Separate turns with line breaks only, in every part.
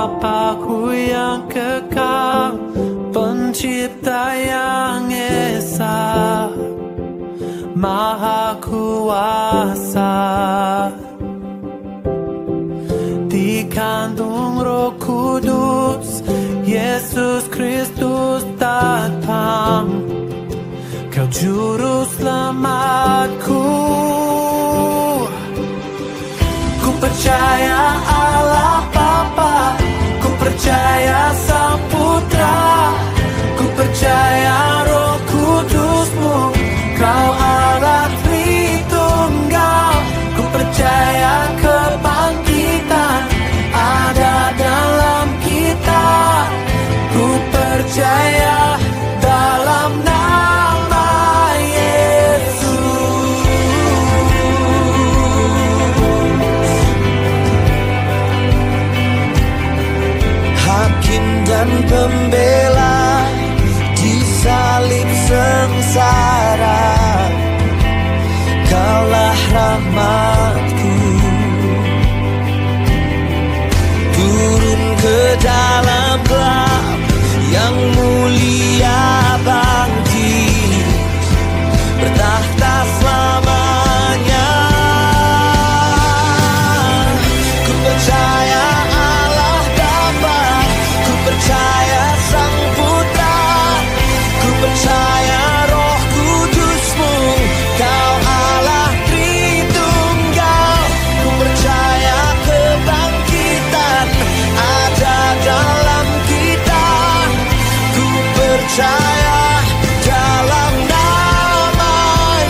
Bapa-Ku yang kekal, Pencipta yang esa, Maha Kuasa, dikandung Roh Kudus, Yesus Kristus datang, Kau juru selamatku. Ku percaya Allah Bapa, ku percaya Sang Putra, ku percaya Roh Kudus-Mu, Kau Allah Tritunggal. Ku percaya kebangkitan ada dalam kita, ku percaya dalam nama Yesus. Hakim dan pembela di salib sengsara, Kaulah rahmatku. Turun ke dalam gelap yang mulia, bangkit bertahta selamanya. Ku percaya Allah Bapa, ku percaya Sang Putra, ku percaya Roh Kudus-Mu, Kau Allah Tritunggal. Ku percaya kebangkitan ada dalam kita, ku percaya dalam nama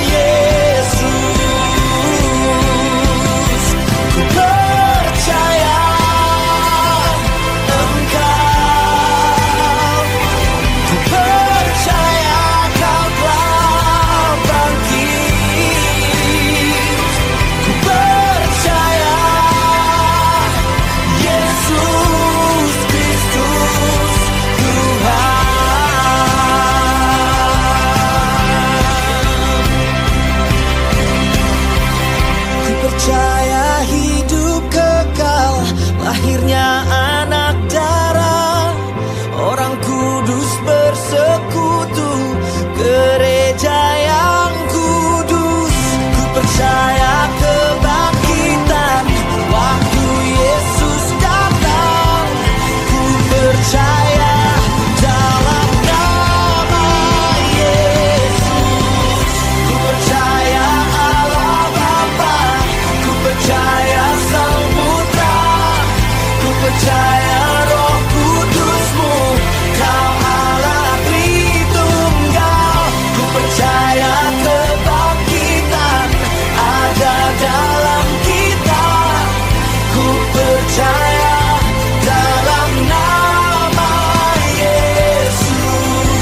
Yesus. Ku percaya Engkau, ku percaya Kau telah bangkit, ku percaya Yesus Kristus Tuhan. Ku percaya hidup kekal, lahirnya anak darah, orang kudus bersekutu, gereja yang kudus. Ku percaya kebangkitan waktu Yesus datang, ku percaya dalam nama Yesus. Ku percaya Allah Bapa, ku percaya Sang Putra, ku percaya Roh Kudus-Mu, Kau Allah Tritunggal. Ku percaya kebangkitan ada dalam kita, ku percaya dalam nama Yesus.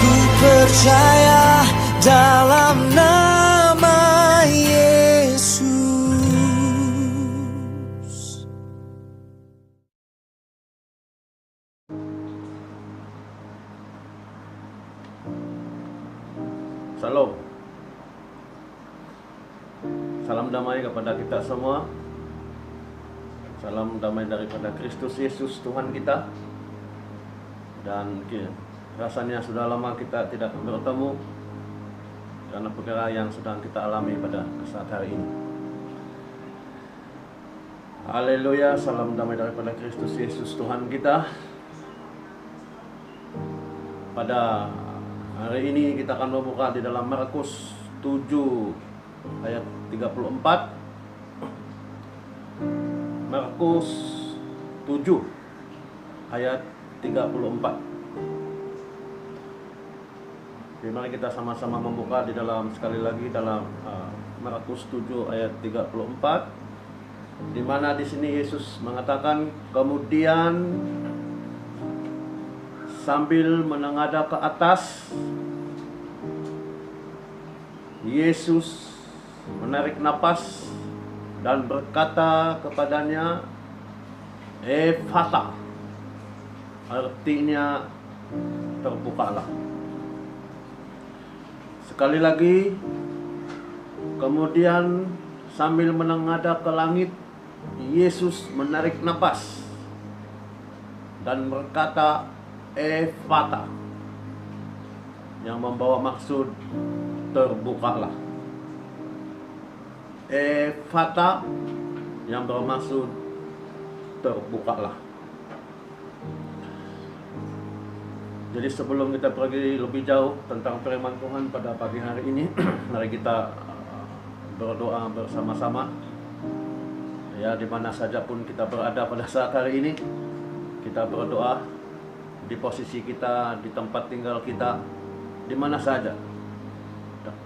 Ku percaya dalam nama Yesus.
Salam. Salam damai kepada kita semua. Salam damai daripada Kristus Yesus Tuhan kita. Dan rasanya sudah lama kita tidak bertemu karena perkara yang sedang kita alami pada saat hari ini. Haleluya, salam damai daripada Kristus Yesus Tuhan kita. Pada hari ini kita akan membuka di dalam Markus 7 ayat 34. Markus 7 ayat 34. Jadi mari kita sama-sama membuka di dalam, sekali lagi dalam Markus 7 ayat 34, di mana di sini Yesus mengatakan, kemudian sambil menengadah ke atas, Yesus menarik napas dan berkata kepadanya, Ephata, artinya terbukalah. Sekali lagi, kemudian sambil menengadah ke langit, Yesus menarik napas dan berkata Ephata, yang membawa maksud terbukalah. Ephata yang bermaksud terbukalah. Jadi sebelum kita pergi lebih jauh tentang firman Tuhan pada pagi hari ini, mari kita berdoa bersama-sama. Ya, di mana saja pun kita berada pada saat hari ini, kita berdoa di posisi kita, di tempat tinggal kita, di mana saja.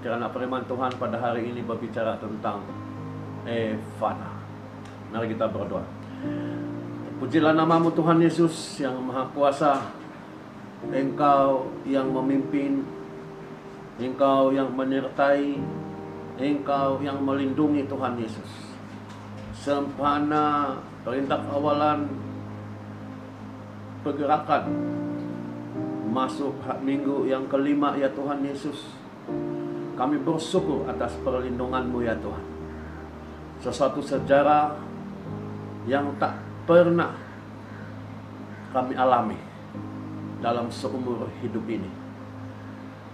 Karena firman Tuhan pada hari ini berbicara tentang Ephata. Mari kita berdoa. Pujilah namamu Tuhan Yesus yang Maha Kuasa. Engkau yang memimpin, Engkau yang menyertai, Engkau yang melindungi Tuhan Yesus. Sempana perintah awalan pergerakan masuk minggu yang kelima ya Tuhan Yesus, kami bersyukur atas perlindungan-Mu ya Tuhan. Sesuatu sejarah yang tak pernah kami alami dalam seumur hidup ini.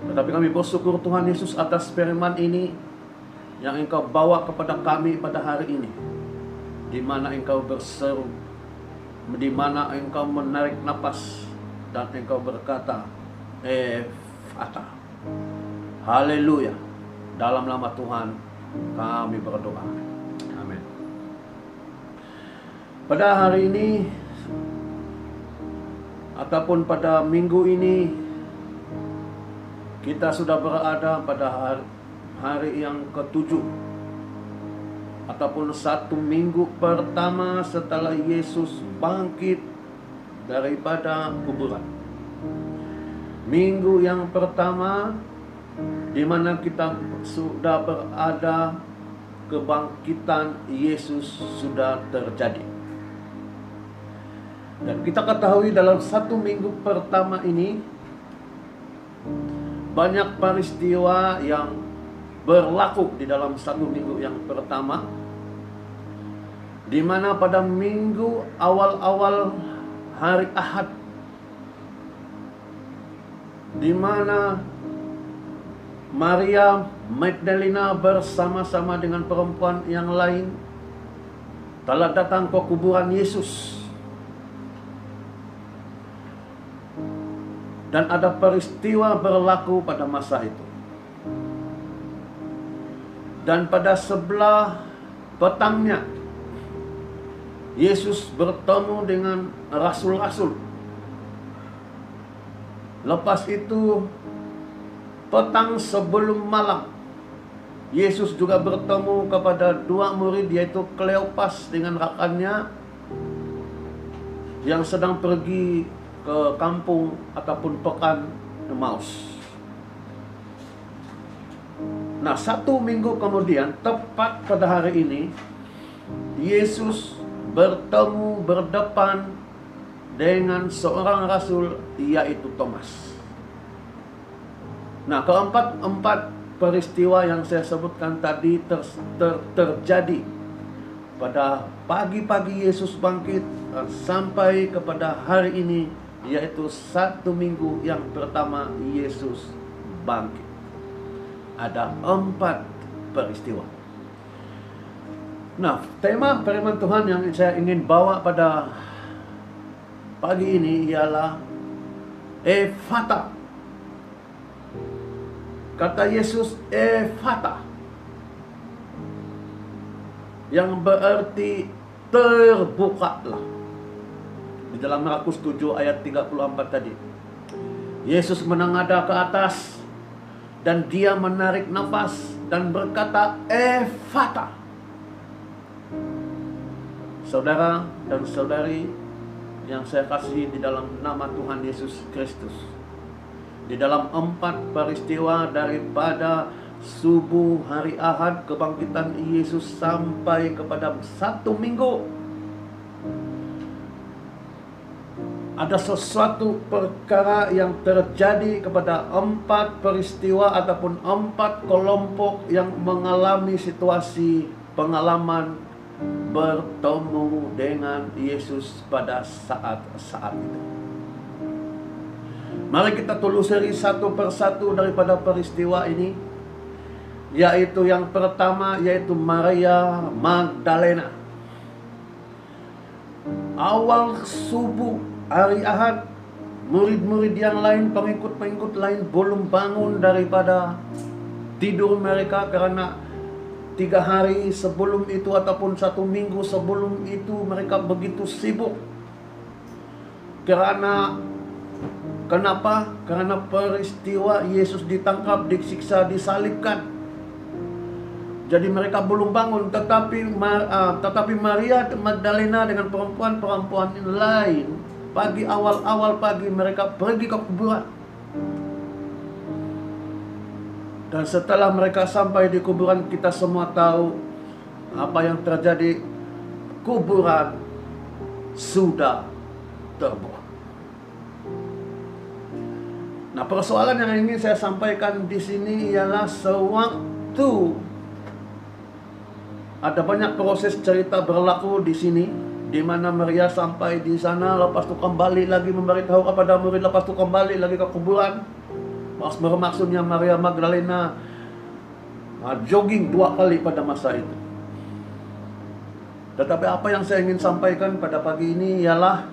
Tetapi kami bersyukur Tuhan Yesus atas firman ini yang Engkau bawa kepada kami pada hari ini, di mana Engkau berseru, di mana Engkau menarik napas dan Engkau berkata Ephata. Haleluya. Dalam nama Tuhan kami berdoa. Amin. Pada hari ini ataupun pada minggu ini, kita sudah berada pada hari yang ke-7 ataupun 1 minggu pertama setelah Yesus bangkit daripada kuburan. Minggu yang pertama di mana kita sudah berada, kebangkitan Yesus sudah terjadi. Dan kita ketahui dalam 1 minggu pertama ini banyak peristiwa yang berlaku di dalam 1 minggu yang pertama, di mana pada minggu awal-awal hari Ahad, di mana Maria Magdalena bersama-sama dengan perempuan yang lain telah datang ke kuburan Yesus. Dan ada peristiwa berlaku pada masa itu. Dan pada sebelah petangnya, Yesus bertemu dengan rasul-rasul. Lepas itu, petang sebelum malam, Yesus juga bertemu kepada 2 murid, yaitu Kleopas dengan rekannya yang sedang pergi ke kampung ataupun pekan Emmaus. Nah, 1 minggu kemudian, tepat pada hari ini, Yesus bertemu berdepan dengan seorang rasul, yaitu Thomas. Nah, keempat peristiwa yang saya sebutkan tadi terjadi pada pagi-pagi Yesus bangkit sampai kepada hari ini, yaitu 1 minggu yang pertama Yesus bangkit. Ada 4 peristiwa. Nah, tema firman Tuhan yang saya ingin bawa pada pagi ini ialah Ephata. Kata Yesus Ephata, yang berarti terbukalah. Di dalam Markus 7 ayat 34 tadi, Yesus menengadah ke atas dan dia menarik nafas dan berkata Ephata. Saudara dan saudari yang saya kasihi di dalam nama Tuhan Yesus Kristus, di dalam 4 peristiwa daripada subuh hari Ahad kebangkitan Yesus sampai kepada 1 minggu, ada sesuatu perkara yang terjadi kepada 4 peristiwa ataupun 4 kelompok yang mengalami situasi pengalaman bertemu dengan Yesus pada saat-saat itu. Mari kita telusuri satu persatu daripada peristiwa ini, yaitu yang pertama yaitu Maria Magdalena. Awal subuh hari Ahad, murid-murid yang lain, pengikut-pengikut lain belum bangun daripada tidur mereka, karena 3 hari sebelum itu ataupun 1 minggu sebelum itu mereka begitu sibuk. Kenapa? Karena peristiwa Yesus ditangkap, disiksa, disalibkan. Jadi mereka belum bangun, tetapi Maria Magdalena dengan perempuan-perempuan lain, awal pagi mereka pergi ke kuburan. Dan setelah mereka sampai di kuburan, kita semua tahu apa yang terjadi. Kuburan sudah terbuka. Nah, persoalan yang ingin saya sampaikan di sini ialah sewaktu ada banyak proses cerita berlaku di sini, di mana Maria sampai di sana, lepas itu kembali lagi memberitahu kepada murid, lepas itu kembali lagi ke kuburan. Maksudnya Maria Magdalena jogging 2 kali pada masa itu. Tetapi apa yang saya ingin sampaikan pada pagi ini ialah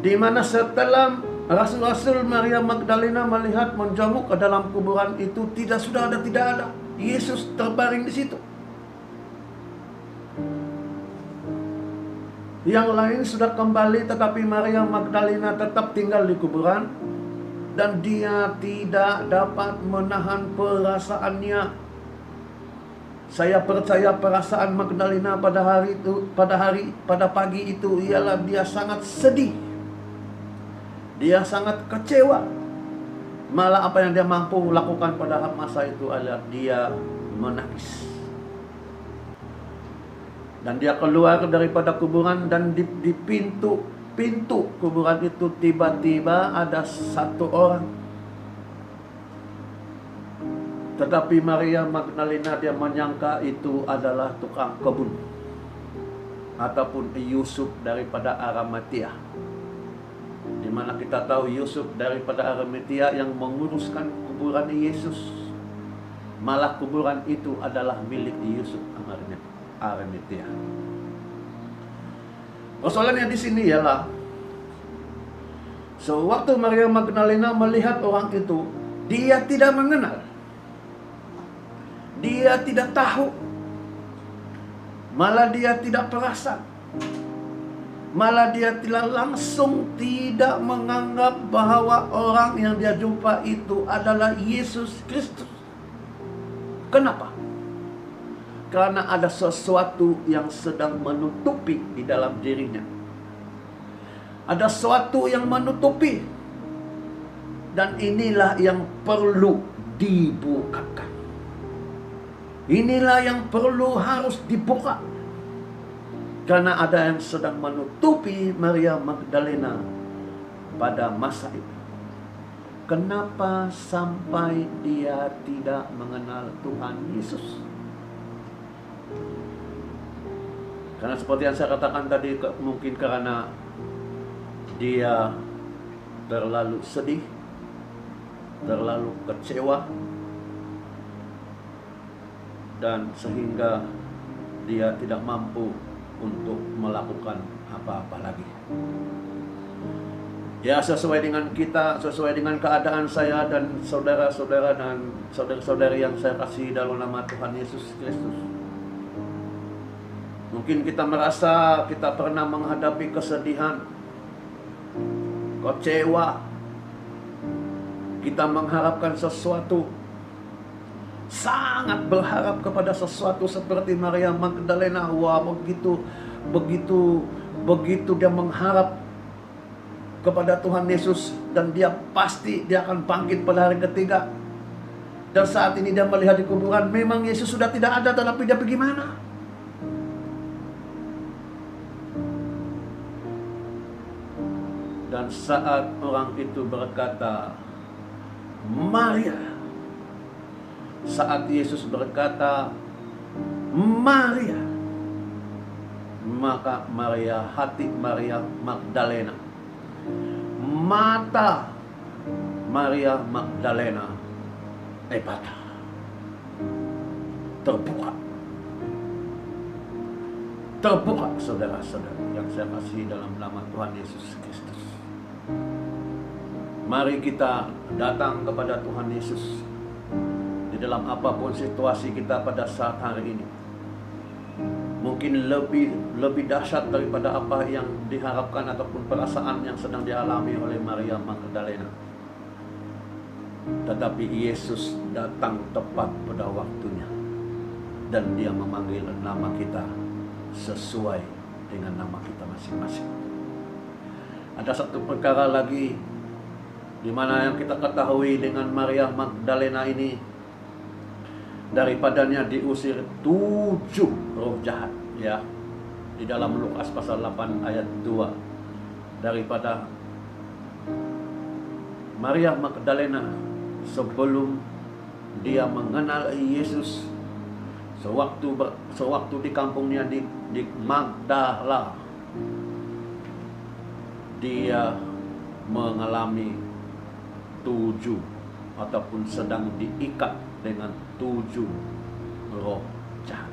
di mana setelah Rasul-Rasul Maria Magdalena melihat, menjenguk ke dalam kuburan itu, tidak ada Yesus terbaring di situ. Yang lain sudah kembali, tetapi Maria Magdalena tetap tinggal di kuburan. Dan dia tidak dapat menahan perasaannya. Saya percaya perasaan Magdalena pada pagi itu ialah dia sangat sedih. Dia sangat kecewa. Malah apa yang dia mampu lakukan pada masa itu adalah dia menangis. Dan dia keluar daripada kuburan, dan di pintu kuburan itu tiba-tiba ada 1 orang. Tetapi Maria Magdalena dia menyangka itu adalah tukang kebun ataupun Yusuf daripada Arimatia. Di mana kita tahu Yusuf daripada Arimatia yang menguruskan kuburan Yesus. Malah kuburan itu adalah milik Yusuf Arimatia. Persoalannya di sini ialah sewaktu Maria Magdalena melihat orang itu, dia tidak mengenal, dia tidak tahu, malah dia tidak perasan, malah dia tidak menganggap bahwa orang yang dia jumpa itu adalah Yesus Kristus. Kenapa? Karena ada sesuatu yang sedang menutupi di dalam dirinya. Ada sesuatu yang menutupi. Dan inilah yang perlu dibukakan. Inilah yang harus dibuka. Karena ada yang sedang menutupi Maria Magdalena pada masa itu. Kenapa sampai dia tidak mengenal Tuhan Yesus? Karena seperti yang saya katakan tadi, mungkin karena dia terlalu sedih, terlalu kecewa, dan sehingga dia tidak mampu untuk melakukan apa-apa lagi. Ya, sesuai dengan keadaan saya dan saudara-saudara dan saudara-saudari yang saya kasih dalam nama Tuhan Yesus Kristus. Mungkin kita merasa kita pernah menghadapi kesedihan, kecewa. Kita mengharapkan sesuatu, sangat berharap kepada sesuatu seperti Maria Magdalena. Wah, begitu dia mengharap kepada Tuhan Yesus, dan dia akan bangkit pada hari ketiga. Dan saat ini dia melihat di kuburan, memang Yesus sudah tidak ada, tetapi dia bagaimana? Dan saat orang itu berkata, Maria. Saat Yesus berkata, Maria. maka hati Maria Magdalena, mata Maria Magdalena patah, terbuka saudara-saudara yang saya kasihi dalam nama Tuhan Yesus Kristus. Mari kita datang kepada Tuhan Yesus di dalam apapun situasi kita pada saat hari ini. Mungkin lebih dahsyat daripada apa yang diharapkan ataupun perasaan yang sedang dialami oleh Maria Magdalena. Tetapi Yesus datang tepat pada waktunya, dan Dia memanggil nama kita sesuai dengan nama kita masing-masing. Ada satu perkara lagi di mana yang kita ketahui dengan Maria Magdalena ini, daripadanya diusir 7 roh jahat, ya, di dalam Lukas pasal 8 ayat 2. Daripada Maria Magdalena, sebelum dia mengenal Yesus, sewaktu di kampungnya di Magdala, dia mengalami 7 ataupun sedang diikat dengan 7 roh jahat.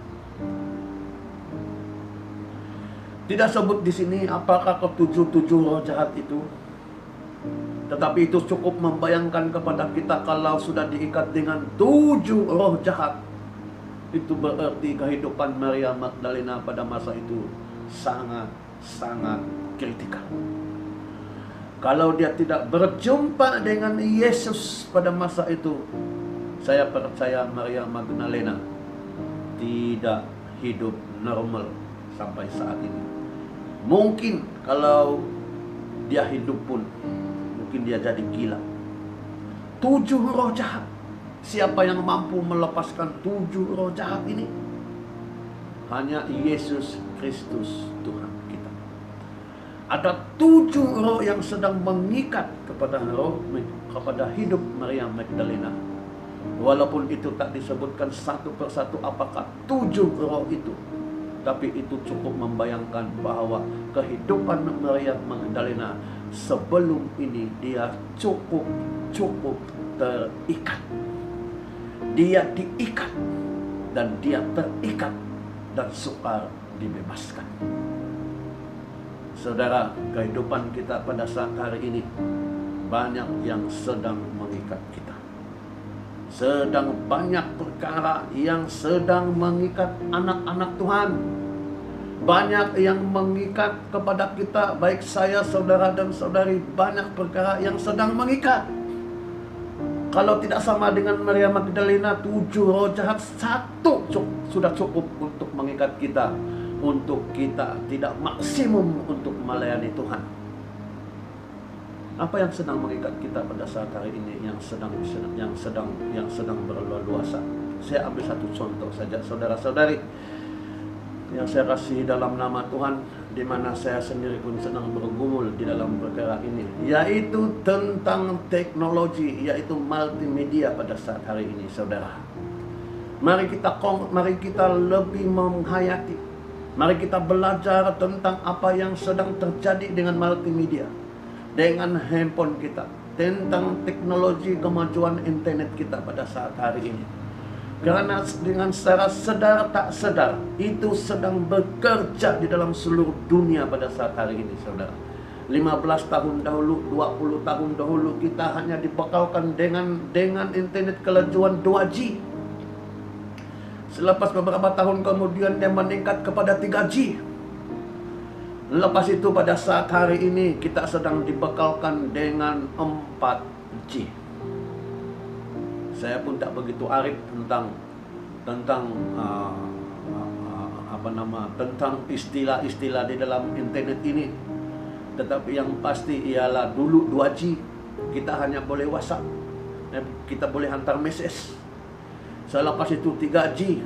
Tidak sebut di sini apakah ke-7 roh jahat itu, tetapi itu cukup membayangkan kepada kita kalau sudah diikat dengan 7 roh jahat. Itu berarti kehidupan Maria Magdalena pada masa itu sangat kritikal. Kalau dia tidak berjumpa dengan Yesus pada masa itu, saya percaya Maria Magdalena tidak hidup normal sampai saat ini. Mungkin kalau dia hidup pun, mungkin dia jadi gila. 7 roh jahat. Siapa yang mampu melepaskan 7 roh jahat ini? Hanya Yesus Kristus Tuhan kita. Ada 7 roh yang sedang mengikat kepada hidup Maria Magdalena. Walaupun itu tak disebutkan satu persatu apakah 7 roh itu, tapi itu cukup membayangkan bahwa kehidupan Maria Magdalena sebelum ini dia cukup terikat. Dia diikat dan dia terikat dan sukar dibebaskan. Saudara, kehidupan kita pada saat hari ini banyak yang sedang mengikat kita. Sedang banyak perkara yang sedang mengikat anak-anak Tuhan. Banyak yang mengikat kepada kita, baik saya, saudara dan saudari, banyak perkara yang sedang mengikat. Kalau tidak sama dengan Maria Magdalena, 7 roh jahat, 1 sudah cukup untuk mengikat kita, untuk kita tidak maksimum untuk melayani Tuhan. Apa yang sedang mengikat kita pada saat hari ini yang sedang berleluasa? Saya ambil satu contoh saja, saudara-saudari yang saya kasihi dalam nama Tuhan, di mana saya sendiri pun sedang bergumul di dalam perkara ini, yaitu tentang teknologi, yaitu multimedia pada saat hari ini, saudara. Mari kita lebih menghayati, mari kita belajar tentang apa yang sedang terjadi dengan multimedia, dengan handphone kita, tentang teknologi kemajuan internet kita pada saat hari ini. Karena dengan secara sadar tak sadar itu sedang bekerja di dalam seluruh dunia pada saat hari ini, saudara. 15 tahun dahulu, 20 tahun dahulu kita hanya dibekalkan dengan internet kelajuan 2G. Selepas beberapa tahun kemudian dia meningkat kepada 3G. Lepas itu pada saat hari ini kita sedang dibekalkan dengan 4G. Saya pun tak begitu arif tentang istilah-istilah di dalam internet ini. Tetapi yang pasti ialah dulu 2G kita hanya boleh WhatsApp, kita boleh hantar message. Selepas itu 3G.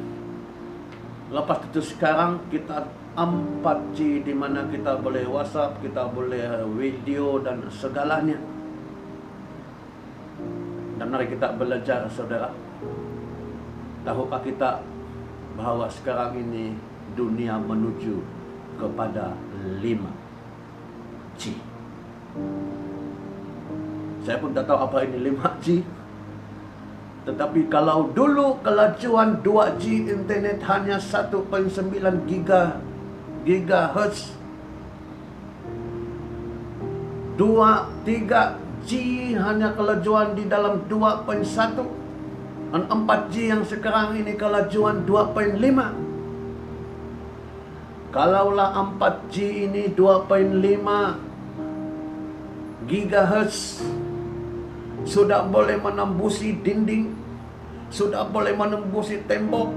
Lepas itu sekarang kita 4G, di mana kita boleh WhatsApp, kita boleh video dan segalanya. Dan mari kita belajar, saudara. Tahukah kita bahwa sekarang ini dunia menuju kepada 5G. Saya pun tak tahu apa ini 5G. Tetapi kalau dulu kelajuan 2G internet hanya 1.9 gigahertz, 3G hanya kelajuan di dalam 2.1, dan 4G yang sekarang ini kelajuan 2.5. Kalaulah 4G ini 2.5 gigahertz, sudah boleh menembusi dinding, sudah boleh menembusi tembok,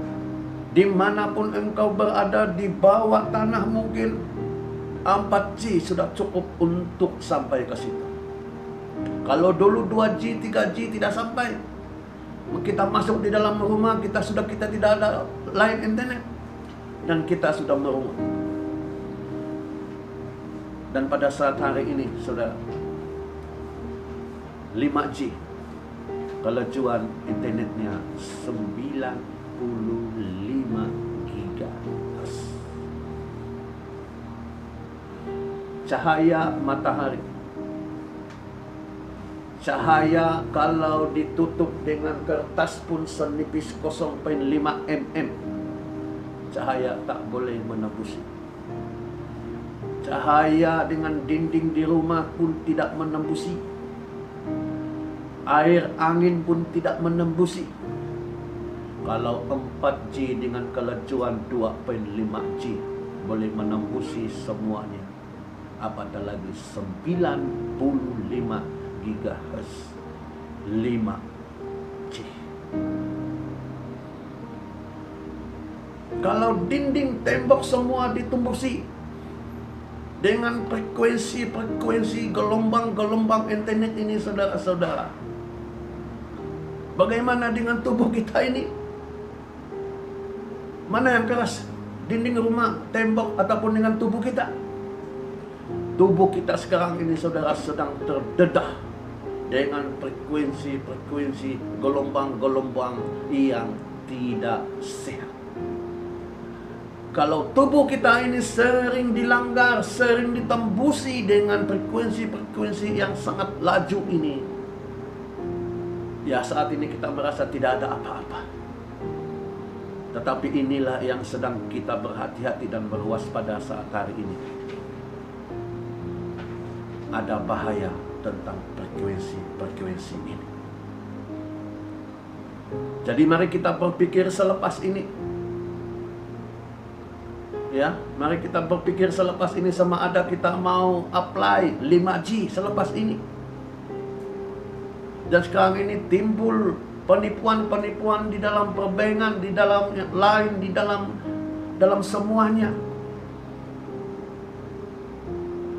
dimanapun engkau berada di bawah tanah mungkin, 4G sudah cukup untuk sampai ke situ. Kalau dulu 2G, 3G tidak sampai, kita masuk di dalam rumah, kita tidak ada line internet, dan kita sudah merumah. Dan pada saat hari ini, saudara, 5G kelajuan internetnya 95 GHz. Cahaya matahari, cahaya kalau ditutup dengan kertas pun senipis 0.5 mm, cahaya tak boleh menembusi. Cahaya dengan dinding di rumah pun tidak menembusi. Air angin pun tidak menembusi. Kalau 4G dengan kelajuan 2.5G boleh menembusi semuanya, apatah lagi 95 GHz 5G. Kalau dinding tembok semua ditembusi dengan frekuensi gelombang-gelombang internet ini, saudara-saudara, bagaimana dengan tubuh kita ini? Mana yang keras? Dinding rumah, tembok, ataupun dengan tubuh kita? Tubuh kita sekarang ini, saudara, sedang terdedah dengan frekuensi gelombang-gelombang yang tidak sehat. Kalau tubuh kita ini sering dilanggar, sering ditembusi dengan frekuensi yang sangat laju ini, ya saat ini kita merasa tidak ada apa-apa. Tetapi inilah yang sedang kita berhati-hati dan berwaspada saat hari ini. Ada bahaya tentang frekuensi ini. Jadi mari kita berpikir selepas ini. Ya, mari kita berpikir selepas ini sama ada kita mau apply 5G selepas ini. Dan sekarang ini timbul penipuan-penipuan di dalam perbankan, di dalam line, di dalam semuanya.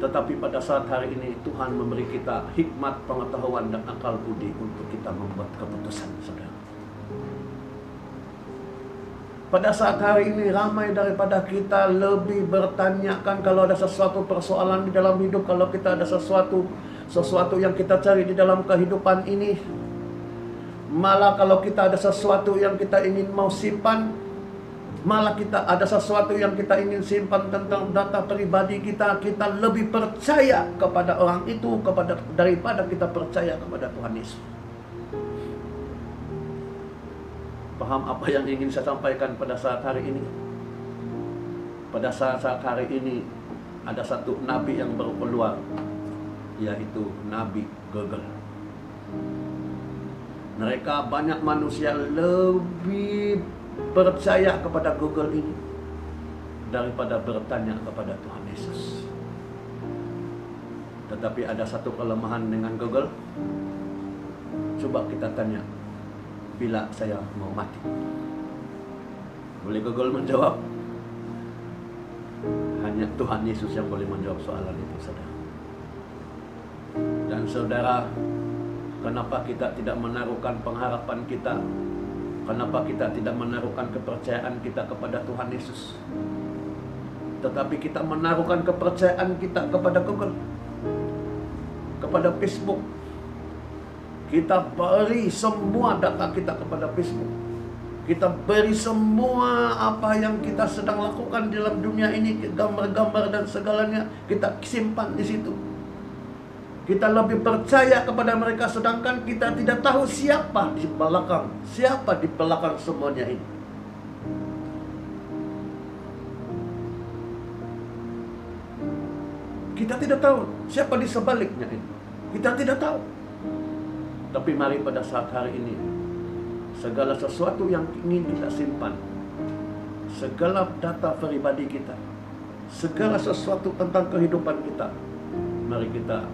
Tetapi pada saat hari ini Tuhan memberi kita hikmat, pengetahuan, dan akal budi untuk kita membuat keputusan, saudara. Pada saat hari ini ramai daripada kita lebih bertanyakan kalau ada sesuatu persoalan di dalam hidup, kalau kita ada sesuatu yang kita cari di dalam kehidupan ini. Malah kalau kita ada sesuatu yang kita ingin mau simpan, malah kita ada sesuatu yang kita ingin simpan tentang data pribadi kita, kita lebih percaya kepada orang itu daripada kita percaya kepada Tuhan Yesus. Paham apa yang ingin saya sampaikan pada saat hari ini? Pada saat hari ini ada satu nabi yang baru keluar, yaitu Nabi Google. Mereka banyak manusia lebih percaya kepada Google ini daripada bertanya kepada Tuhan Yesus. Tetapi ada satu kelemahan dengan Google. Coba kita tanya, bila saya mau mati, boleh Google menjawab? Hanya Tuhan Yesus yang boleh menjawab soalan itu, saudara. Dan saudara, kenapa kita tidak menaruhkan pengharapan kita? Kenapa kita tidak menaruhkan kepercayaan kita kepada Tuhan Yesus? Tetapi kita menaruhkan kepercayaan kita kepada Google, kepada Facebook. Kita beri semua data kita kepada Facebook. Kita beri semua apa yang kita sedang lakukan dalam dunia ini, gambar-gambar dan segalanya, kita simpan di situ. Kita lebih percaya kepada mereka, sedangkan kita tidak tahu siapa di belakang semuanya ini. Kita tidak tahu siapa di sebaliknya ini. Kita tidak tahu. Tapi mari pada saat hari ini, segala sesuatu yang ingin kita simpan, segala data pribadi kita, segala sesuatu tentang kehidupan kita, mari kita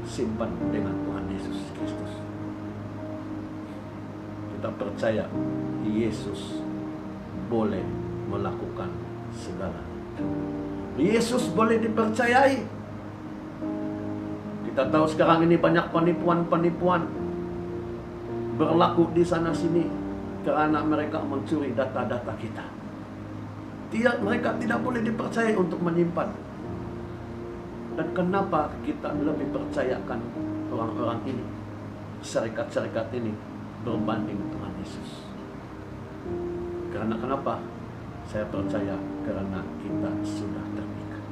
simpan dengan Tuhan Yesus Kristus. Kita percaya Yesus boleh melakukan segala. Yesus boleh dipercayai. Kita tahu sekarang ini banyak penipuan-penipuan berlaku di sana sini karena mereka mencuri data-data kita. Mereka tidak boleh dipercaya untuk menyimpan. Dan kenapa kita lebih percayakan orang-orang ini, syarikat-syarikat ini, berbanding Tuhan Yesus? Karena kenapa? Saya percaya karena kita sudah terikat.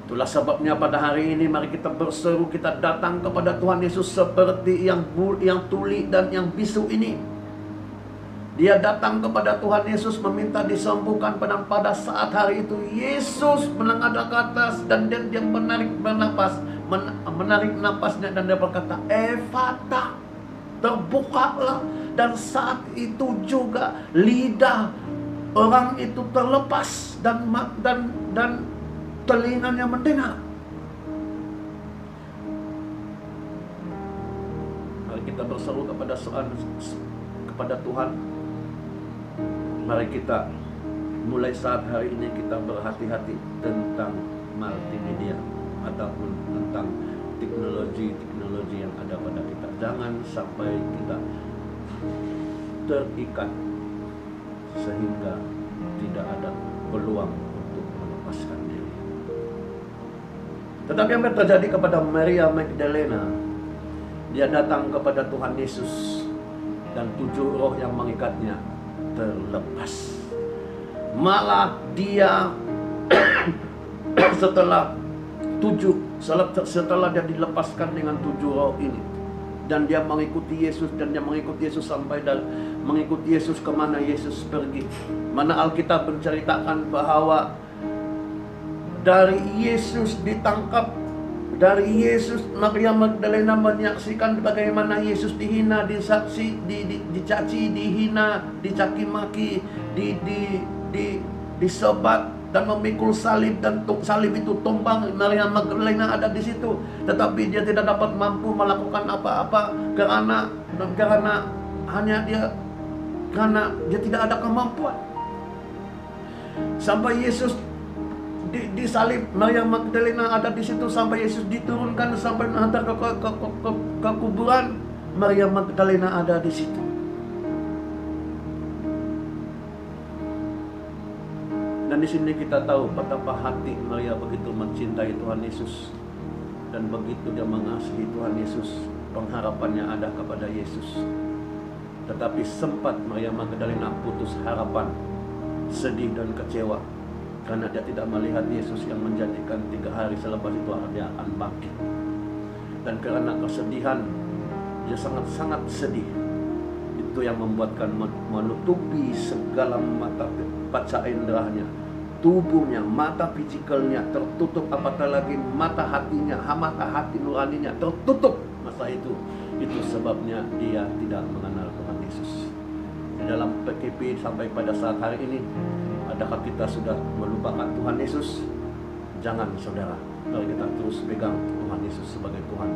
Itulah sebabnya pada hari ini mari kita berseru, kita datang kepada Tuhan Yesus seperti yang tuli dan yang bisu ini. Dia datang kepada Tuhan Yesus meminta disembuhkan, pada saat hari itu Yesus menangkap ke atas dan dia menarik napasnya dan dia berkata, "Efata," terbukalah, dan saat itu juga lidah orang itu terlepas dan telinganya mendengar. Mari kita berseru kepada Tuhan. Mari kita mulai saat hari ini kita berhati-hati tentang multimedia ataupun tentang teknologi yang ada pada kita. Jangan sampai kita terikat sehingga tidak ada peluang untuk melepaskan diri. Tetapi yang terjadi kepada Maria Magdalena, dia datang kepada Tuhan Yesus dan 7 roh yang mengikatnya terlepas. Malah dia setelah dia dilepaskan dengan 7 roh ini, dan dia mengikuti Yesus, sampai dan mengikuti Yesus kemana Yesus pergi. Mana Alkitab menceritakan bahwa dari Yesus ditangkap, dari Yesus, Maria Magdalena menyaksikan bagaimana Yesus dihina, dicaci, dihina, dicaci maki, disebat dan memikul salib, dan salib itu tumbang. Maria Magdalena ada di situ, tetapi dia tidak dapat mampu melakukan apa-apa karena dia tidak ada kemampuan. Sampai Yesus disalib, Maria Magdalena ada di situ, sampai Yesus diturunkan, sampai hantar ke kuburan, Maria Magdalena ada di situ. Dan di sini kita tahu betapa hati Maria begitu mencintai Tuhan Yesus, dan begitu dia mengasihi Tuhan Yesus, pengharapannya ada kepada Yesus. Tetapi sempat Maria Magdalena putus harapan, sedih dan kecewa karena dia tidak melihat Yesus yang menjanjikan 3 hari selepas itu dia akan bangkit. Dan karena kesedihan, dia sangat-sangat sedih. Itu yang membuatkan menutupi segala mata panca inderanya, tubuhnya, mata fisikalnya tertutup, apatah lagi mata hatinya, mata hati nuraninya tertutup masa itu. Itu sebabnya dia tidak mengenal Tuhan Yesus. Di dalam PKP sampai pada saat hari ini, adakah kita sudah melupakan Tuhan Yesus? Jangan, saudara. Mari kita terus pegang Tuhan Yesus sebagai Tuhan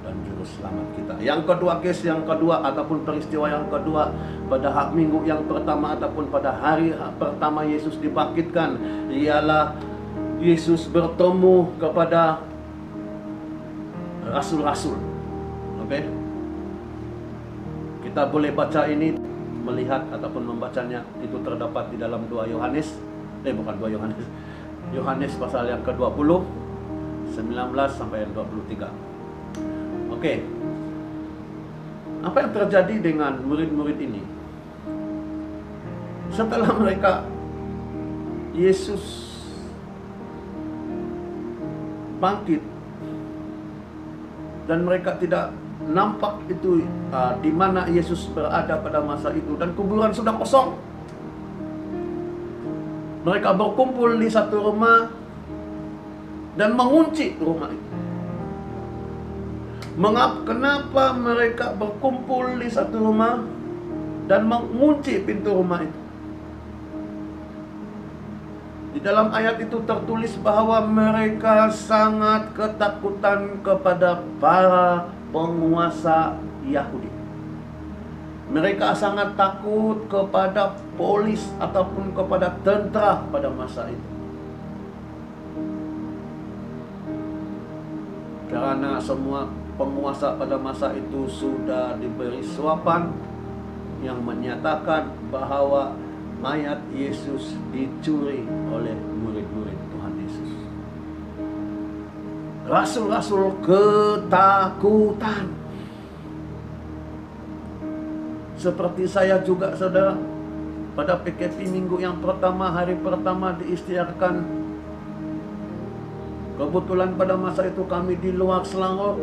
dan Juru Selamat kita. Yang kedua, case yang kedua ataupun peristiwa yang kedua pada minggu yang pertama ataupun pada hari pertama Yesus dibangkitkan, ialah Yesus bertemu kepada rasul-rasul. Oke? Kita boleh baca ini, melihat ataupun membacanya, itu terdapat di dalam 2 Yohanes. Bukan 2 Yohanes. Yohanes pasal yang ke-20, 19 sampai yang 23. Oke. Apa yang terjadi dengan murid-murid ini? Setelah mereka, Yesus bangkit dan mereka tidak nampak itu di mana Yesus berada pada masa itu, dan kuburan sudah kosong. Mereka berkumpul di satu rumah dan mengunci rumah itu. Kenapa mereka berkumpul di satu rumah dan mengunci pintu rumah itu? Di dalam ayat itu tertulis bahwa mereka sangat ketakutan kepada para penguasa Yahudi. Mereka sangat takut kepada polis ataupun kepada tentara pada masa itu. Karena semua penguasa pada masa itu sudah diberi suapan yang menyatakan bahwa mayat Yesus dicuri oleh murid-murid Tuhan Yesus. Rasul-rasul ketakutan. Seperti saya juga, saudara, pada PKP minggu yang pertama, hari pertama diisytiharkan. Kebetulan pada masa itu kami di luar Selangor,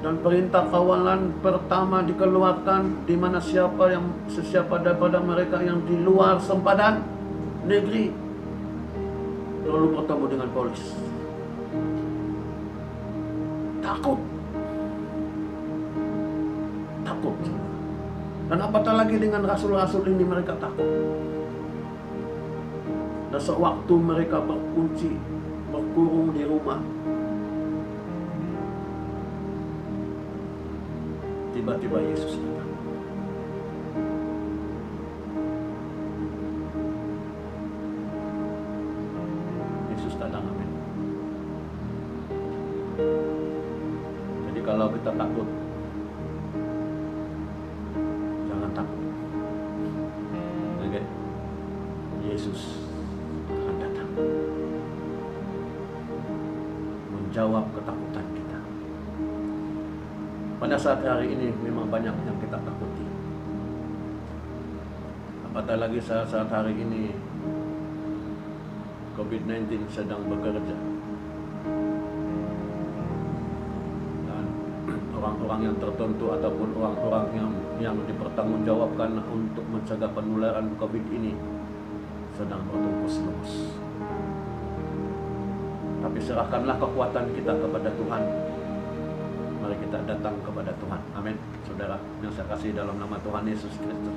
dan perintah kawalan pertama dikeluarkan, di mana siapa daripada mereka yang di luar sempadan negeri lalu bertemu dengan polis. Takut. Dan apatah lagi dengan rasul-rasul ini, mereka takut. Dan sewaktu mereka berkunci, berkurung di rumah, tiba-tiba Yesus datang. Yesus datang, amin. Jadi kalau kita takut, jangan takut. Oke? Yesus akan datang menjawab ketakutan kita. Pada saat hari ini memang banyak yang kita takuti. Apatah lagi saat hari ini COVID-19 sedang bekerja. Dan orang-orang yang tertentu ataupun orang-orang yang dipertanggungjawabkan untuk mencegah penularan COVID ini sedang bertumpus lumus. Tapi serahkanlah kekuatan kita kepada Tuhan. Mari kita datang kepada Tuhan. Amin. Saudara yang saya kasih dalam nama Tuhan Yesus Kristus.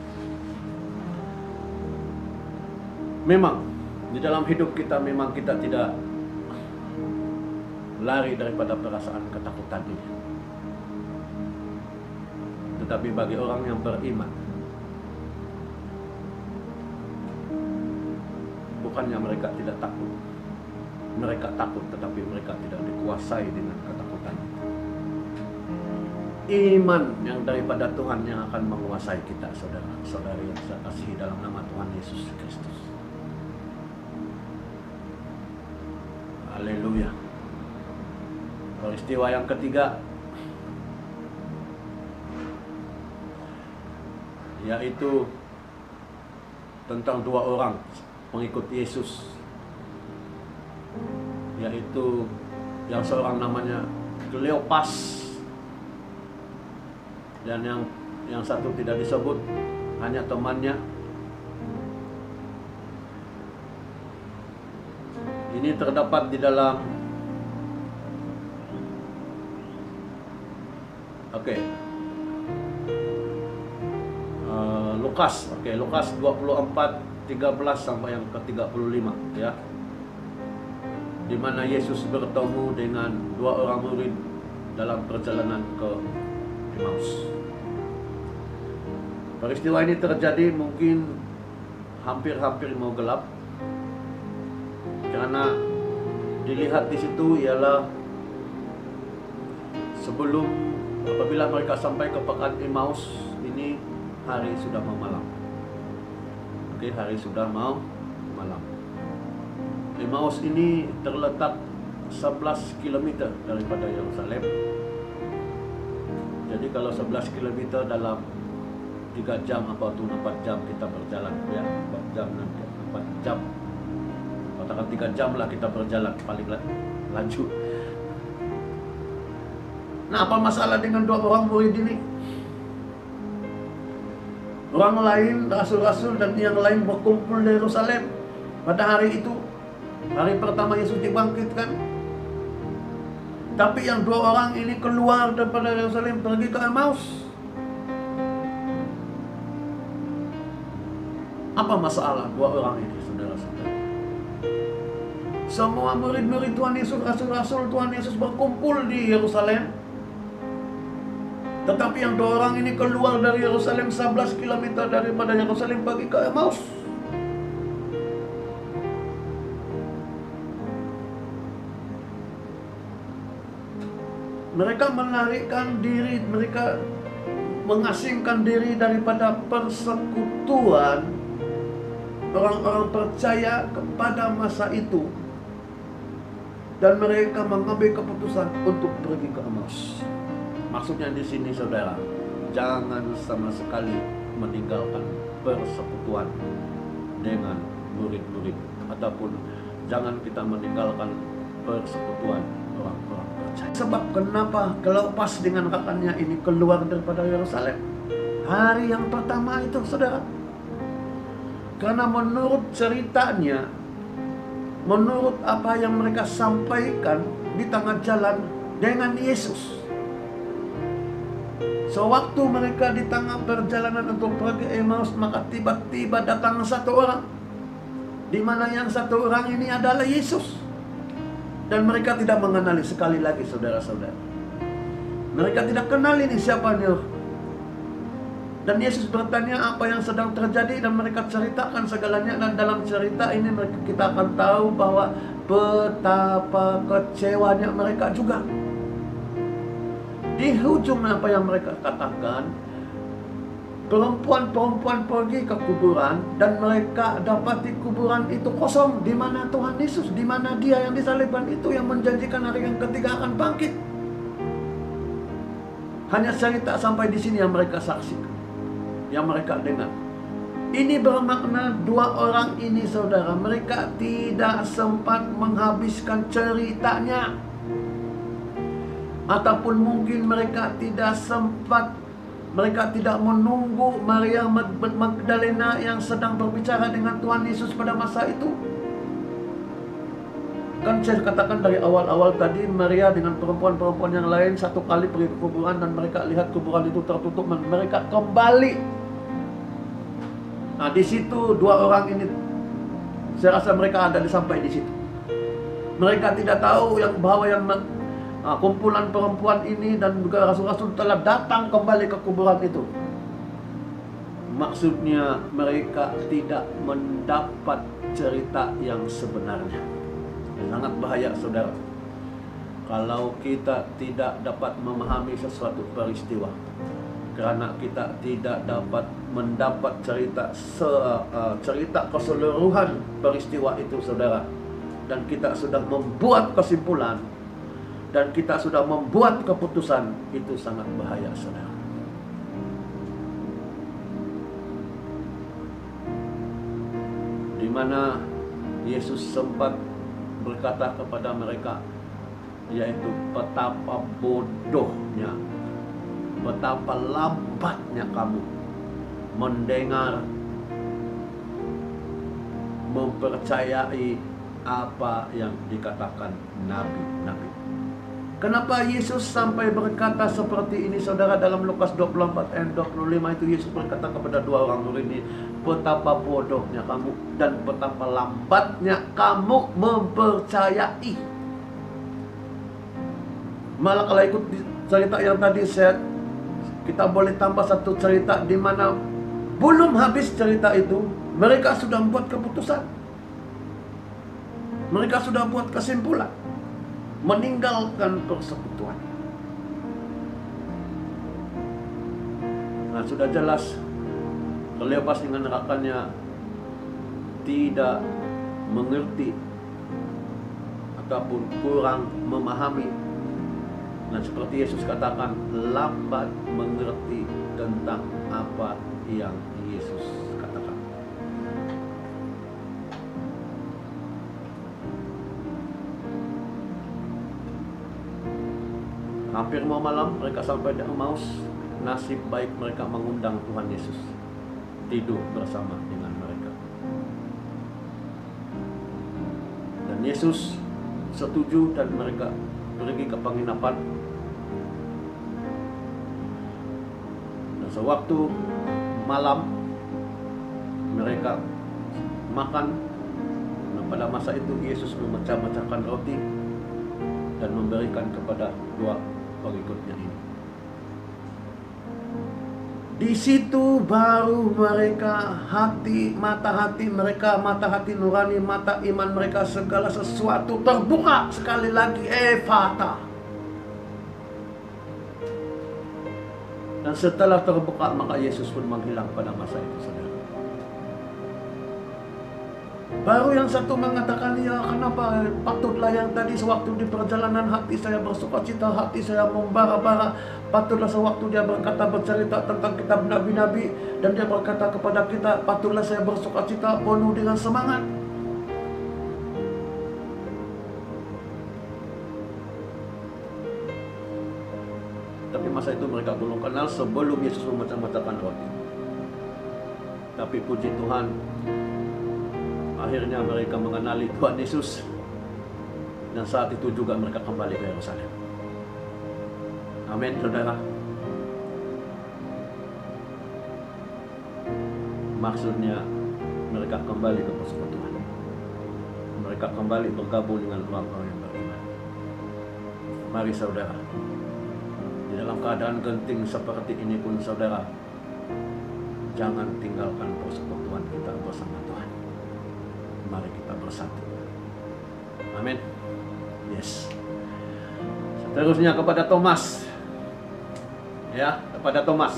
Memang di dalam hidup kita, memang kita tidak lari daripada perasaan ketakutan ini. Tetapi bagi orang yang beriman, bukannya mereka tidak takut. Mereka takut, tetapi mereka tidak dikuasai dengan ketakutan. Iman yang daripada Tuhan yang akan menguasai kita, saudara-saudari yang saya kasihi dalam nama Tuhan Yesus Kristus. Haleluya. Peristiwa yang ketiga, yaitu tentang dua orang pengikut Yesus, yaitu yang seorang namanya Kleopas dan yang satu tidak disebut, hanya temannya. Ini terdapat di dalam Lukas 24:13 sampai yang ke-35 ya. Di mana Yesus bertemu dengan dua orang murid dalam perjalanan ke Emmaus. Peristiwa ini terjadi mungkin hampir mau gelap, karena dilihat di situ ialah sebelum apabila mereka sampai ke pekan Emmaus ini, hari sudah mau malam. Hari sudah mau malam. Emmaus ini terletak 11 km daripada Yerusalem. Jadi kalau 11 km dalam 3 jam atau 4 jam kita berjalan, ya 4 jam nanti 4 jam, katakan 3 jam lah kita berjalan paling laju. Nah, apa masalah dengan 2 orang murid ini? Orang lain, rasul-rasul dan yang lain berkumpul di Yerusalem pada hari itu, hari pertama Yesus dibangkitkan. Tapi yang 2 orang ini keluar daripada Yerusalem pergi ke Emmaus. Apa masalah 2 orang ini, saudara-saudara? Semua murid-murid Tuhan Yesus, rasul-rasul Tuhan Yesus berkumpul di Yerusalem. Tetapi yang 2 orang ini keluar dari Yerusalem 11 km daripada Yerusalem pergi ke Emmaus. Mereka menarikkan diri, mereka mengasingkan diri daripada persekutuan orang-orang percaya kepada masa itu. Dan mereka mengambil keputusan untuk pergi ke Emmaus. Maksudnya di sini, saudara, jangan sama sekali meninggalkan persekutuan dengan murid-murid, ataupun jangan kita meninggalkan persekutuan orang-orang percaya. Sebab kenapa Kleopas dengan rekannya ini keluar daripada Yerusalem hari yang pertama itu, saudara? Karena menurut ceritanya, menurut apa yang mereka sampaikan di tengah jalan dengan Yesus, sewaktu mereka di tengah perjalanan untuk pergi Emmaus, maka tiba-tiba datang 1 orang, di mana yang 1 orang ini adalah Yesus. Dan mereka tidak mengenali, sekali lagi saudara-saudara, mereka tidak kenal ini siapa nih. Dan Yesus bertanya apa yang sedang terjadi, dan mereka ceritakan segalanya. Dan dalam cerita ini kita akan tahu bahwa betapa kecewanya mereka juga. Di ujung apa yang mereka katakan, perempuan-perempuan pergi ke kuburan dan mereka dapati kuburan itu kosong. Di mana Tuhan Yesus, di mana Dia yang disalibkan itu, yang menjanjikan hari yang ketiga akan bangkit. Hanya cerita sampai di sini yang mereka saksikan, yang mereka dengar. Ini bermakna 2 orang ini, saudara, mereka tidak sempat menghabiskan ceritanya. Ataupun mungkin mereka tidak sempat, mereka tidak menunggu Maria Magdalena yang sedang berbicara dengan Tuhan Yesus pada masa itu. Kan saya katakan dari awal-awal tadi, Maria dengan perempuan-perempuan yang lain 1 kali pergi ke kuburan dan mereka lihat kuburan itu tertutup, dan mereka kembali. Nah, di situ 2 orang ini, saya rasa mereka ada sampai di situ. Mereka tidak tahu bahwa yang kumpulan perempuan ini dan juga rasul-rasul telah datang kembali ke kuburan itu. Maksudnya mereka tidak mendapat cerita yang sebenarnya. Sangat bahaya, saudara, kalau kita tidak dapat memahami sesuatu peristiwa, karena kita tidak dapat mendapat cerita keseluruhan peristiwa itu, saudara, dan kita sudah membuat kesimpulan dan kita sudah membuat keputusan, itu sangat bahaya, saudara. Di mana Yesus sempat berkata kepada mereka, yaitu betapa bodohnya, betapa lambatnya kamu mendengar, mempercayai apa yang dikatakan nabi-nabi. Kenapa Yesus sampai berkata seperti ini, saudara? Dalam Lukas 24 ayat 25 itu Yesus berkata kepada 2 orang murid ini, betapa bodohnya kamu dan betapa lambatnya kamu mempercayai. Malah kalau ikut cerita yang tadi kita boleh tambah 1 cerita di mana belum habis cerita itu, mereka sudah membuat keputusan, mereka sudah buat kesimpulan, meninggalkan persekutuan. Nah, sudah jelas Kleopas dengan rekannya tidak mengerti ataupun kurang memahami. Nah, seperti Yesus katakan, lambat mengerti tentang apa yang Yesus katakan. Hampir mau malam, mereka sampai di Emmaus. Nasib baik mereka mengundang Tuhan Yesus tidur bersama dengan mereka. Dan Yesus setuju dan mereka pergi ke penginapan. Dan sewaktu malam mereka makan. Dan pada masa itu Yesus memecah-mecahkan roti dan memberikan kepada dua pengikutnya ini. Di situ baru mereka mata hati nurani, mata iman mereka, segala sesuatu terbuka sekali lagi, Efata. Dan setelah terbuka maka Yesus pun menghilang pada masa itu, saudara. Baru yang satu mengatakan, ya kenapa patutlah yang tadi sewaktu di perjalanan hati saya bersukacita, hati saya membara-bara. Patutlah sewaktu dia bercerita tentang kitab nabi-nabi, dan dia berkata kepada kita, patutlah saya bersukacita penuh dengan semangat. Tapi masa itu mereka belum kenal sebelum Yesus memecah-mecahkan roti. Tapi puji Tuhan, akhirnya mereka mengenali Tuhan Yesus. Dan saat itu juga mereka kembali ke Yerusalem. Amin, saudara. Maksudnya mereka kembali ke persekutuan. Mereka kembali bergabung dengan orang-orang yang beriman. Mari saudara, di dalam keadaan genting seperti ini pun saudara, jangan tinggalkan persekutuan kita bersama Tuhan. Mari kita bersatu. Amin. Yes. Seterusnya kepada Thomas. Ya, kepada Thomas.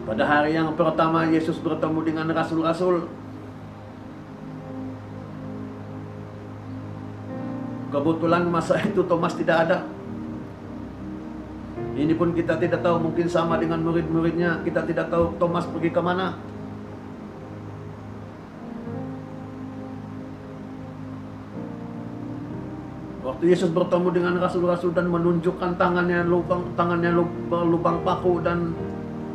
Pada hari yang pertama Yesus bertemu dengan rasul-rasul, kebetulan masa itu Thomas tidak ada. Ini pun kita tidak tahu, mungkin sama dengan murid-muridnya, kita tidak tahu Thomas pergi ke mana. Waktu Yesus bertemu dengan rasul-rasul dan menunjukkan tangannya berlubang paku dan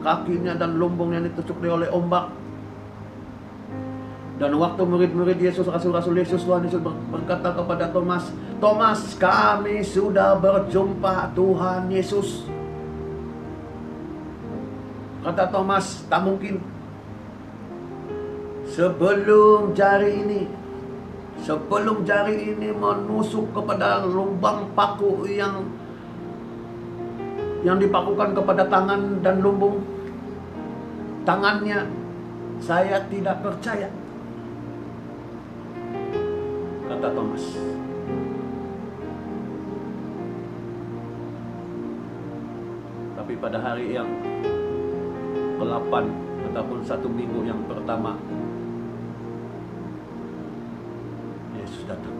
kakinya dan lumbung yang ditusuk oleh ombak. Dan waktu murid-murid Yesus, rasul-rasul Yesus, Tuhan Yesus berkata kepada Thomas, Thomas, kami sudah berjumpa Tuhan Yesus. Kata Thomas, tak mungkin. Sebelum jari ini menusuk kepada lubang paku yang dipakukan kepada tangan dan lumbung tangannya, saya tidak percaya. Kata Thomas. Tapi pada hari yang ke-8 ataupun 1 minggu yang pertama, Yesus datang.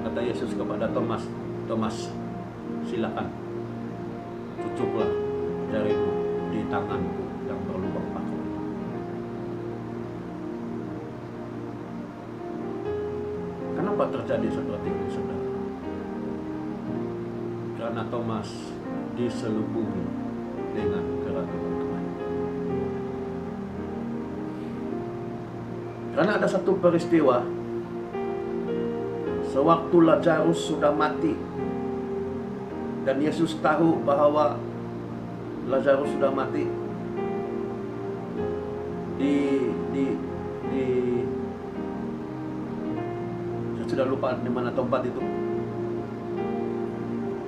Kata Yesus kepada Thomas, Thomas, silakan cucuklah jarimu di tanganku yang berlubang paku. Kenapa terjadi seperti ini, saudara? Karena Thomas diselubungi dengan keraguan Tuhan. Karena ada satu peristiwa, sewaktu Lazarus sudah mati dan Yesus tahu bahwa Lazarus sudah mati, saya sudah lupa di mana tempat itu.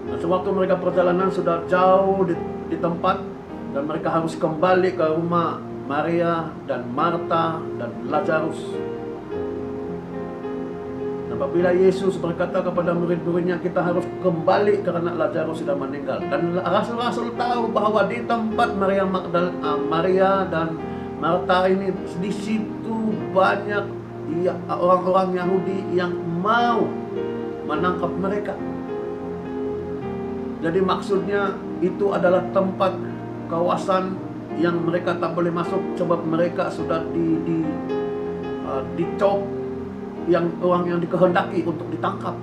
Dan sewaktu mereka perjalanan sudah jauh di tempat, dan mereka harus kembali ke rumah Maria dan Marta dan Lazarus. Apabila Yesus berkata kepada murid-muridnya, kita harus kembali karena Lazarus sudah meninggal. Dan rasul-rasul tahu bahwa di tempat Maria dan Marta ini, di situ banyak orang-orang Yahudi yang mau menangkap mereka. Jadi maksudnya itu adalah tempat kawasan yang mereka tak boleh masuk sebab mereka sudah dicop yang orang yang dikehendaki untuk ditangkap.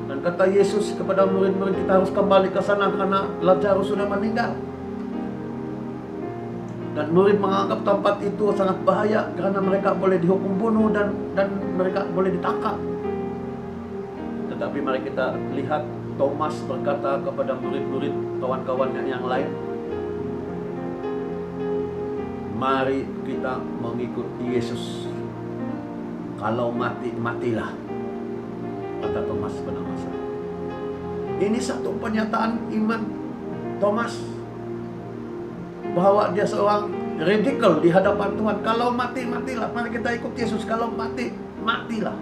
Dan kata Yesus kepada murid-murid, kita harus kembali ke sana karena Lazarus sudah meninggal. Dan murid menganggap tempat itu sangat bahaya karena mereka boleh dihukum bunuh dan mereka boleh ditangkap. Tetapi mari kita lihat Thomas berkata kepada murid-murid kawan-kawannya yang lain, mari kita mengikut Yesus. Kalau mati, matilah, kata Thomas pada masa. Ini satu pernyataan iman Thomas bahwa dia seorang radikal di hadapan Tuhan. Kalau mati, matilah. Mari kita ikut Yesus. Kalau mati, matilah.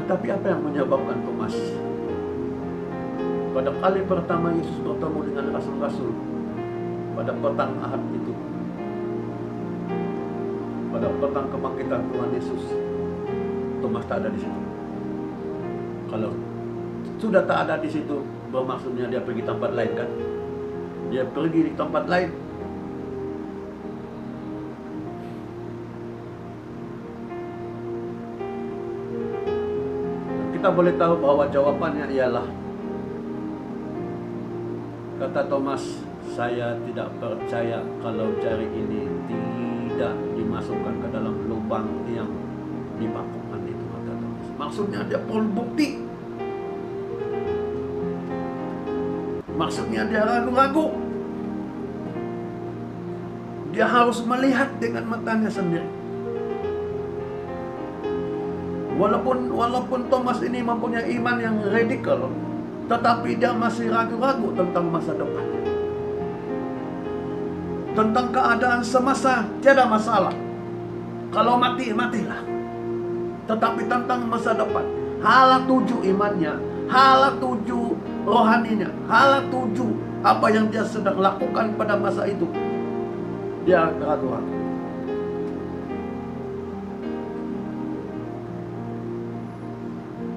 Tetapi apa yang menyebabkan Thomas? Pada kali pertama Yesus bertemu dengan rasul-rasul pada petang Ahad itu, pada petang kebangkitan Tuhan Yesus, Thomas tak ada di situ. Kalau sudah tak ada di situ, bermaksudnya dia pergi tempat lain kan? Dia pergi di tempat lain. Kita boleh tahu bahwa jawabannya ialah, kata Thomas, saya tidak percaya kalau jari ini tidak dimasukkan ke dalam lubang yang dipakukan itu, kata Thomas. Maksudnya dia perlu bukti. Maksudnya dia ragu-ragu. Dia harus melihat dengan matanya sendiri. Walaupun Thomas ini mempunyai iman yang radikal, tetapi dia masih ragu-ragu tentang masa depannya. Tentang keadaan semasa, tiada masalah. Kalau mati, matilah. Tetapi tentang masa depan, hala tuju imannya, hala tuju rohaninya, hala tuju apa yang dia sedang lakukan pada masa itu, dia ragu-ragu.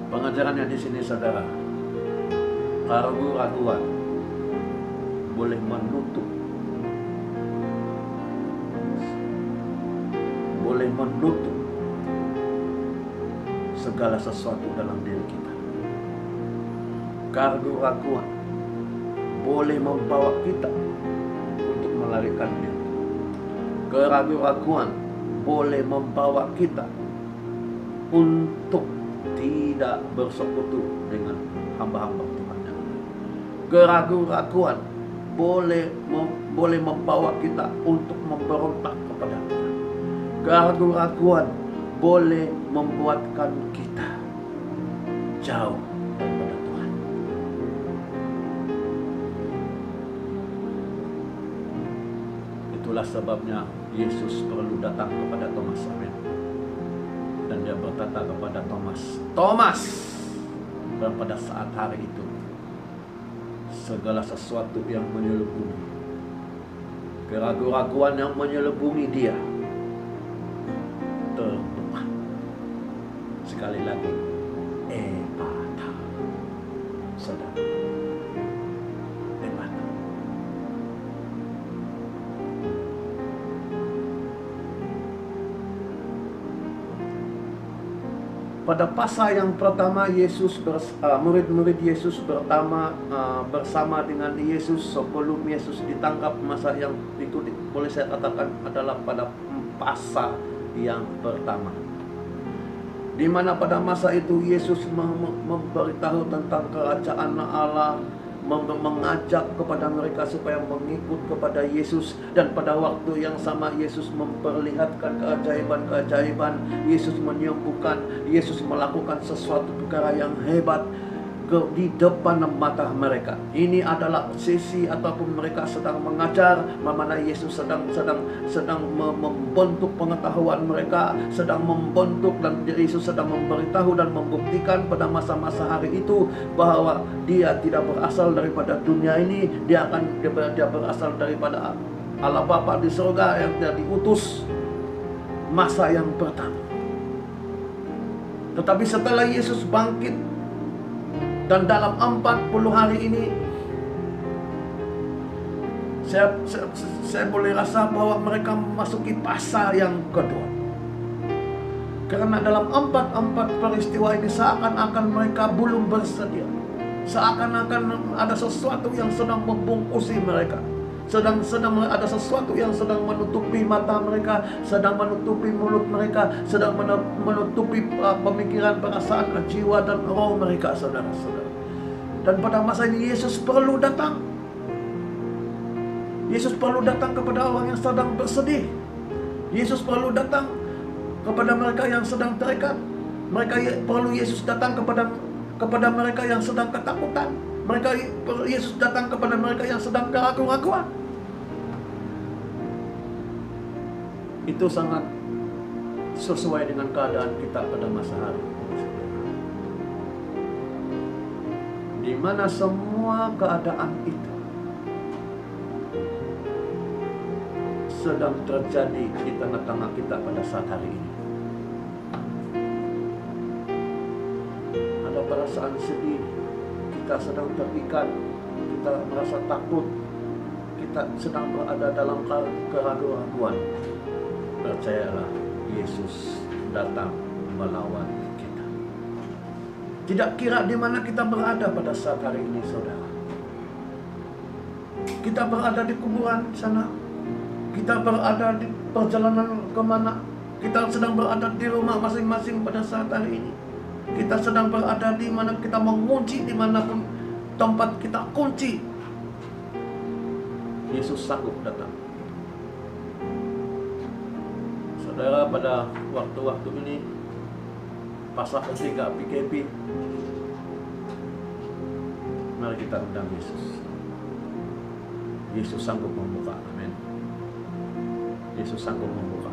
Pengajarannya di sini, saudara, keraguan boleh menutup segala sesuatu dalam diri kita. Keraguan boleh membawa kita untuk melarikan diri. Keraguan boleh membawa kita untuk tidak bersekutu dengan hamba-hamba Tuhan yang lain. Keraguan boleh membawa kita untuk memberontak kepada Tuhan. Keraguan boleh membuatkan kita jauh daripada Tuhan. Itulah sebabnya Yesus perlu datang kepada Thomas. Amin. Dan dia berkata kepada Thomas, dan pada saat hari itu segala sesuatu yang menyelubungi, keraguan yang menyelubungi dia terbuka. Sekali lagi, ephata, saudara, ephata. Pada pasal yang pertama, murid-murid Yesus bersama dengan Yesus sebelum Yesus ditangkap. Masa yang itu boleh saya katakan adalah pada pasal yang pertama, di mana pada masa itu Yesus memberitahu tentang kerajaan Allah, mengajak kepada mereka supaya mengikut kepada Yesus. Dan pada waktu yang sama Yesus memperlihatkan keajaiban-keajaiban. Yesus menyembuhkan, Yesus melakukan sesuatu perkara yang hebat di depan mata mereka. Ini adalah sesi ataupun mereka sedang mengajar, mana Yesus sedang membentuk pengetahuan mereka, sedang membentuk, dan Yesus sedang memberitahu dan membuktikan pada masa-masa hari itu bahwa dia tidak berasal daripada dunia ini, dia berasal daripada Allah Bapa di surga yang diutus masa yang pertama. Tetapi setelah Yesus bangkit dan dalam 40 hari ini saya boleh rasa bahwa mereka memasuki fase yang kedua. Karena dalam empat peristiwa ini seakan-akan mereka belum bersedia. Seakan-akan ada sesuatu yang sedang membungkusi mereka. Sedang ada sesuatu yang sedang menutupi mata mereka, sedang menutupi mulut mereka, sedang menutupi pemikiran, perasaan, jiwa dan roh mereka, saudara-saudara. Dan pada masa ini Yesus perlu datang. Yesus perlu datang kepada orang yang sedang bersedih. Yesus perlu datang kepada mereka yang sedang terikat. Perlu Yesus datang kepada mereka yang sedang ketakutan. Yesus datang kepada mereka yang sedang keraguan-raguan. Itu sangat sesuai dengan keadaan kita pada masa hari ini. Di mana semua keadaan itu sedang terjadi di tengah-tengah kita pada saat hari ini. Ada perasaan sedih, kita sedang terikat, kita merasa takut, kita sedang berada dalam keraguan-raguan. Percayalah, Yesus datang melawan kita. Tidak kira di mana kita berada pada saat hari ini, saudara. Kita berada di kuburan sana. Kita berada di perjalanan kemana? Kita sedang berada di rumah masing-masing pada saat hari ini. Kita sedang berada di mana kita mengunci, dimanapun tempat kita kunci. Yesus sanggup datang. Saudara, pada waktu-waktu ini pasal ketiga PKP, mari kita undang Yesus. Yesus sanggup membuka. Amin. Yesus sanggup membuka.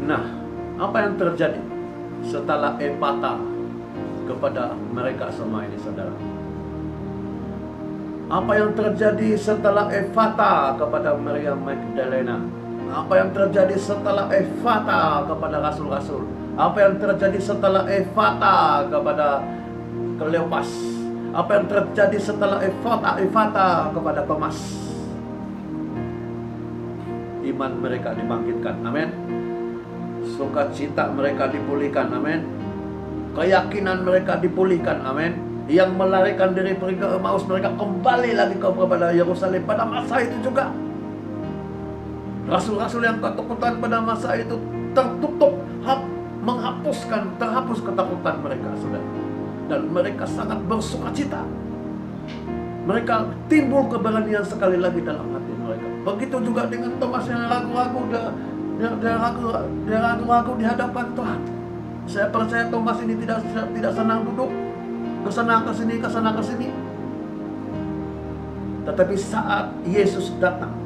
Nah, apa yang terjadi setelah Epata kepada mereka semua ini, saudara? Apa yang terjadi setelah Epata kepada Maria Magdalena? Apa yang terjadi setelah Epata kepada rasul-rasul? Apa yang terjadi setelah Epata kepada Kleopas? Apa yang terjadi setelah Epata kepada Thomas? Iman mereka dibangkitkan, amin. Sukacita mereka dipulihkan, amin. Keyakinan mereka dipulihkan, amin. Yang melarikan diri pergi ke Emmaus, mereka kembali lagi kepada Yerusalem pada masa itu juga. Rasul-rasul yang ketakutan pada masa itu tertutup, terhapus ketakutan mereka, saudara. Dan mereka sangat bersukacita. Mereka timbul keberanian sekali lagi dalam hati mereka. Begitu juga dengan Thomas yang ragu-ragu, dia ragu-ragu di hadapan Tuhan. Saya percaya Thomas ini tidak senang duduk, kesana ke sini. Tetapi saat Yesus datang,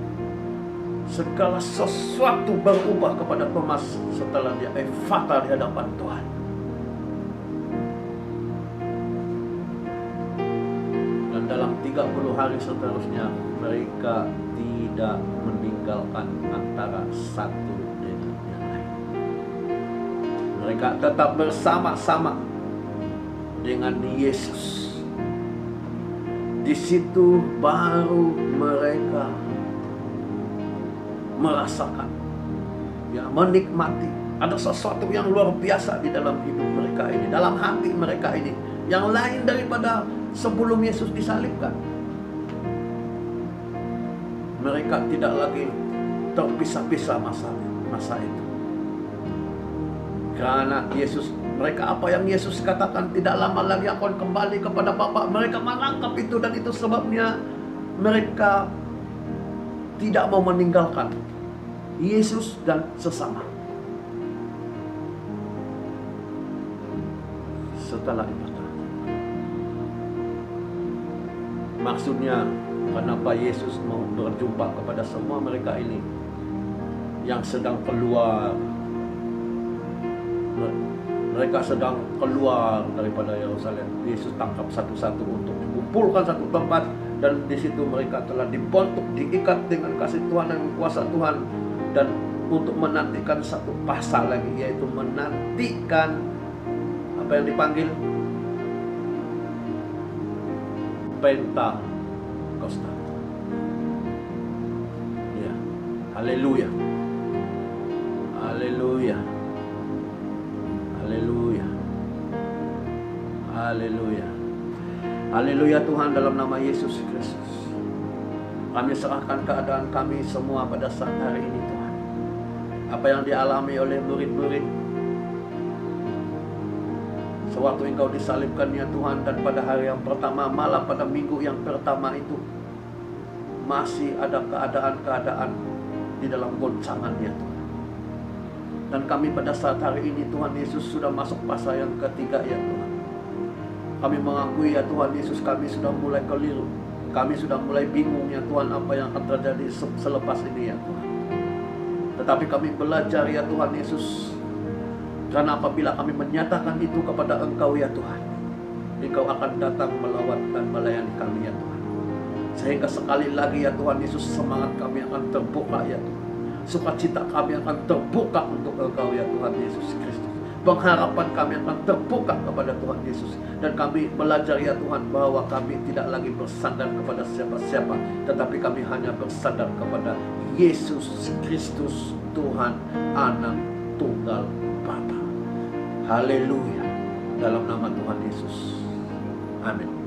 segala sesuatu berubah kepada Thomas setelah dia Epata di hadapan Tuhan. Dalam 30 hari seterusnya mereka tidak meninggalkan antara satu dengan yang lain. Mereka tetap bersama-sama dengan Yesus. Di situ baru mereka merasakan, menikmati ada sesuatu yang luar biasa di dalam hidup mereka ini, dalam hati mereka ini, yang lain daripada sebelum Yesus disalibkan. Mereka tidak lagi terpisah-pisah masa itu. Karena mereka apa yang Yesus katakan, tidak lama lagi akan kembali kepada Bapa. Mereka menangkap itu, dan itu sebabnya mereka tidak mau meninggalkan Yesus dan sesama. Setelah itu, maksudnya kenapa Yesus mau berjumpa kepada semua mereka ini yang sedang keluar. Mereka sedang keluar daripada Yerusalem. Yesus tangkap satu-satu untuk dikumpulkan satu tempat dan di situ mereka telah dibentuk, diikat dengan kasih Tuhan dan kuasa Tuhan, dan untuk menantikan satu pasal lagi, yaitu menantikan apa yang dipanggil Pentakosta. Ya, haleluya, haleluya, haleluya, haleluya, haleluya. Tuhan, dalam nama Yesus Kristus, kami serahkan keadaan kami semua pada saat hari ini Tuhan. Apa yang dialami oleh murid-murid sewaktu Engkau disalibkan ya Tuhan, dan pada hari yang pertama, malah pada minggu yang pertama itu masih ada keadaan-keadaan di dalam goncangan ya Tuhan. Dan kami pada saat hari ini Tuhan Yesus sudah masuk pasal yang ketiga ya Tuhan. Kami mengakui ya Tuhan Yesus, kami sudah mulai keliru, kami sudah mulai bingung ya Tuhan apa yang akan terjadi selepas ini ya Tuhan. Tetapi kami belajar ya Tuhan Yesus, karena apabila kami menyatakan itu kepada Engkau ya Tuhan, Engkau akan datang melawat dan melayani kami ya Tuhan. Sehingga sekali lagi ya Tuhan Yesus, semangat kami akan terbuka ya Tuhan, sukacita kami akan terbuka untuk Engkau ya Tuhan Yesus Kristus. Pengharapan kami akan terbuka kepada Tuhan Yesus. Dan kami belajar ya Tuhan bahwa kami tidak lagi bersandar kepada siapa-siapa, tetapi kami hanya bersandar kepada Yesus Kristus, Tuhan Anak Tunggal Bapa. Haleluya, dalam nama Tuhan Yesus. Amin.